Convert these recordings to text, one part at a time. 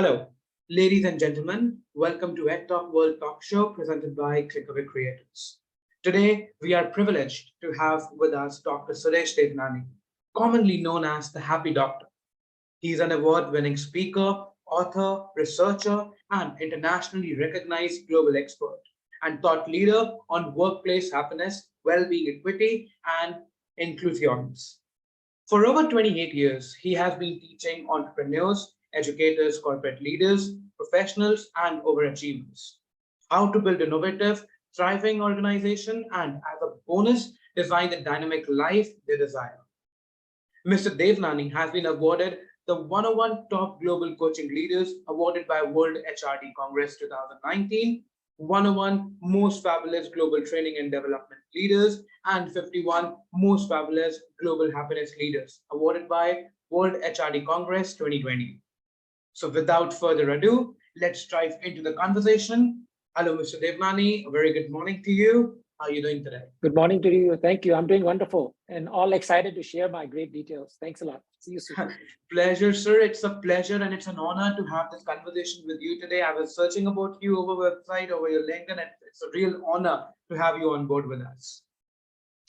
Hello, ladies and gentlemen. Welcome to EdTalk World Talk Show presented by Clickaway Creators. Today, we are privileged to have with us Dr. Suresh Devnani, commonly known as the Happy Doctor. He is an award-winning speaker, author, researcher, and internationally recognized global expert and thought leader on workplace happiness, well-being equity, and inclusions. For over 28 years, he has been teaching entrepreneurs, educators, corporate leaders, professionals, and overachievers how to build innovative, thriving organization and as a bonus, design the dynamic life they desire. Mr. Devnani has been awarded the 101 Top Global Coaching Leaders awarded by World HRD Congress 2019, 101 Most Fabulous Global Training and Development Leaders, and 51 Most Fabulous Global Happiness Leaders awarded by World HRD Congress 2020. So without further ado, let's dive into the conversation. Hello, Mr. Devnani. A very good morning to you. How are you doing today? Good morning to you. Thank you. I'm doing wonderful and all excited to share my great details. Thanks a lot. See you soon. Pleasure, sir. It's a pleasure and it's an honor to have this conversation with you today. I was searching about you over website, over your LinkedIn, and it's a real honor to have you on board with us.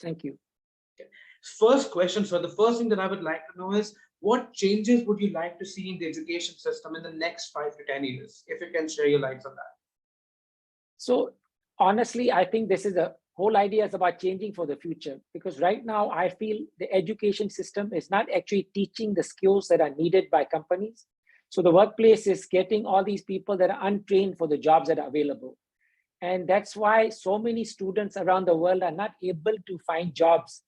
Thank you. Okay. First question, sir. The first thing that I would like to know is what changes would you like to see in the education system in the next 5 to 10 years? If you can share your lights on that. So honestly, I think this is a whole idea is about changing for the future, because right now I feel the education system is not actually teaching the skills that are needed by companies. So the workplace is getting all these people that are untrained for the jobs that are available. And that's why so many students around the world are not able to find jobs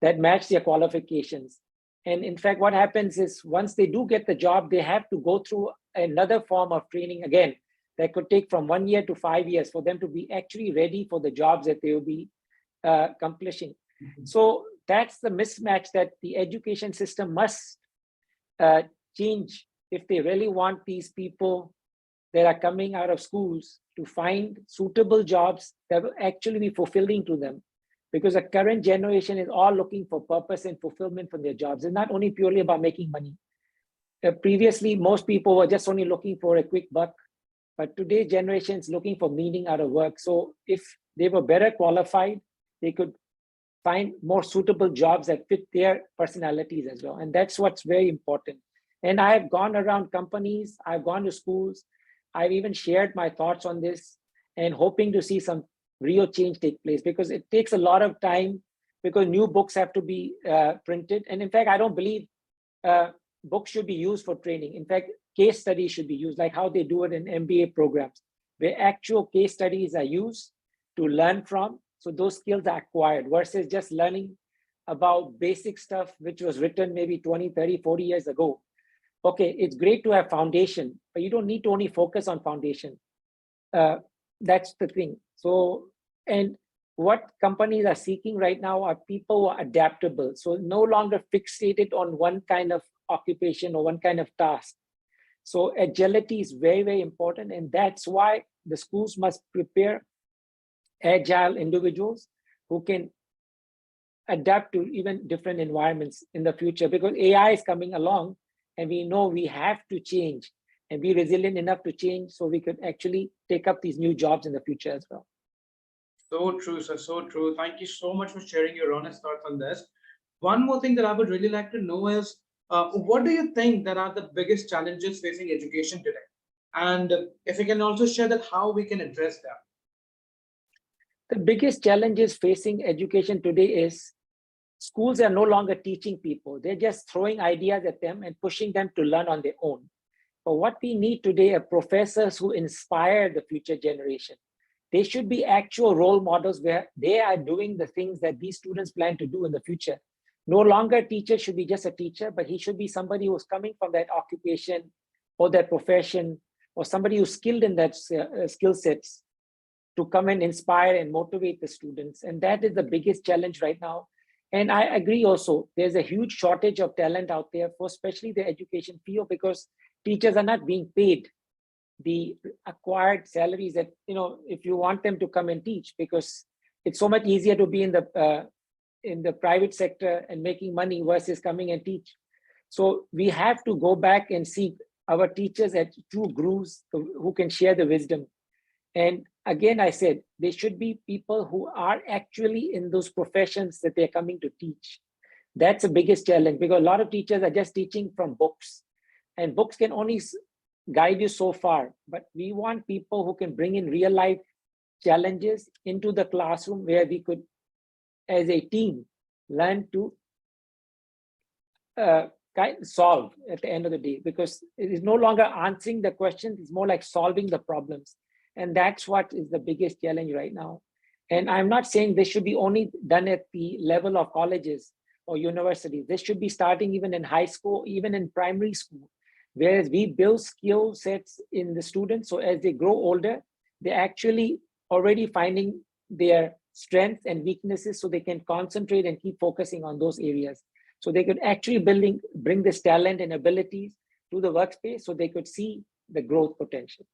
that match their qualifications. And in fact, what happens is once they do get the job, they have to go through another form of training again that could take from 1 year to 5 years for them to be actually ready for the jobs that they will be accomplishing. So that's the mismatch that the education system must change if they really want these people that are coming out of schools to find suitable jobs that will actually be fulfilling to them. Because the current generation is all looking for purpose and fulfillment from their jobs. It's not only purely about making money. Previously, most people were just only looking for a quick buck. But today's generation is looking for meaning out of work. So if they were better qualified, they could find more suitable jobs that fit their personalities as well. And that's what's very important. And I have gone around companies, I've gone to schools, I've even shared my thoughts on this and hoping to see some real change take place, because it takes a lot of time, because new books have to be printed. And in fact, I don't believe books should be used for training. In fact, case studies should be used, like how they do it in MBA programs, where actual case studies are used to learn from. So those skills are acquired versus just learning about basic stuff, which was written maybe 20, 30, 40 years ago. Okay, it's great to have foundation, but you don't need to only focus on foundation. That's the thing. So, and what companies are seeking right now are people who are adaptable. So no longer fixated on one kind of occupation or one kind of task. So agility is very, very important. And that's why the schools must prepare agile individuals who can adapt to even different environments in the future, because AI is coming along and we know we have to change and be resilient enough to change so we could actually take up these new jobs in the future as well. So true, sir. So true. Thank you so much for sharing your honest thoughts on this. One more thing that I would really like to know is what do you think that are the biggest challenges facing education today? And if you can also share that how we can address them. The biggest challenges facing education today is schools are no longer teaching people. They're just throwing ideas at them and pushing them to learn on their own. But what we need today are professors who inspire the future generation. They should be actual role models where they are doing the things that these students plan to do in the future. No longer a teacher should be just a teacher, but he should be somebody who's coming from that occupation or that profession, or somebody who's skilled in that skill sets to come and inspire and motivate the students. And that is the biggest challenge right now. And I agree also, there's a huge shortage of talent out there for especially the education field, because teachers are not being paid the acquired salaries that, if you want them to come and teach, because it's so much easier to be in the private sector and making money versus coming and teach. So we have to go back and seek our teachers as true gurus who can share the wisdom. And again, I said, they should be people who are actually in those professions that they're coming to teach. That's the biggest challenge, because a lot of teachers are just teaching from books, and books can only guide you so far. But we want people who can bring in real life challenges into the classroom, where we could, as a team, learn to solve at the end of the day, because it is no longer answering the questions, it's more like solving the problems. And that's what is the biggest challenge right now. And I'm not saying this should be only done at the level of colleges or universities. This should be starting even in high school, even in primary school, whereas we build skill sets in the students. So as they grow older, they're actually already finding their strengths and weaknesses, so they can concentrate and keep focusing on those areas. So they could actually bring this talent and abilities to the workspace, so they could see the growth potential.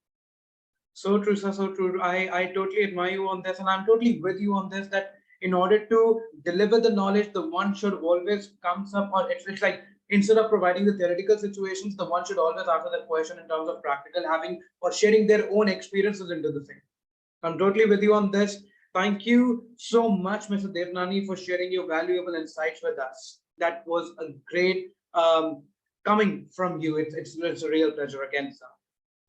So true, sir, so true. I totally admire you on this, and I'm totally with you on this, that in order to deliver the knowledge, the one should always comes up, or it's like, instead of providing the theoretical situations, the one should always answer the question in terms of practical, having or sharing their own experiences into the thing. I'm totally with you on this. Thank you so much, Mr. Devnani, for sharing your valuable insights with us. That was a great coming from you. It's a real pleasure again, sir.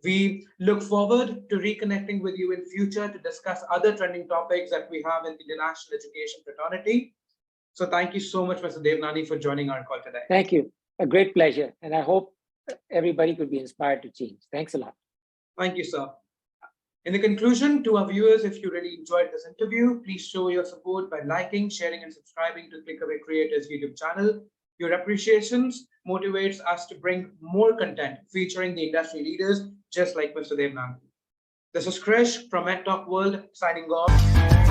We look forward to reconnecting with you in future to discuss other trending topics that we have in the international education fraternity. So thank you so much, Mr. Devnani, for joining our call today. Thank you. A great pleasure. And I hope everybody could be inspired to change. Thanks a lot. Thank you, sir. In the conclusion, to our viewers, if you really enjoyed this interview, please show your support by liking, sharing, and subscribing to Clickaway Creators YouTube channel. Your appreciations motivates us to bring more content featuring the industry leaders, just like Mr. Devnani. This is Krish from EdTalk World, signing off.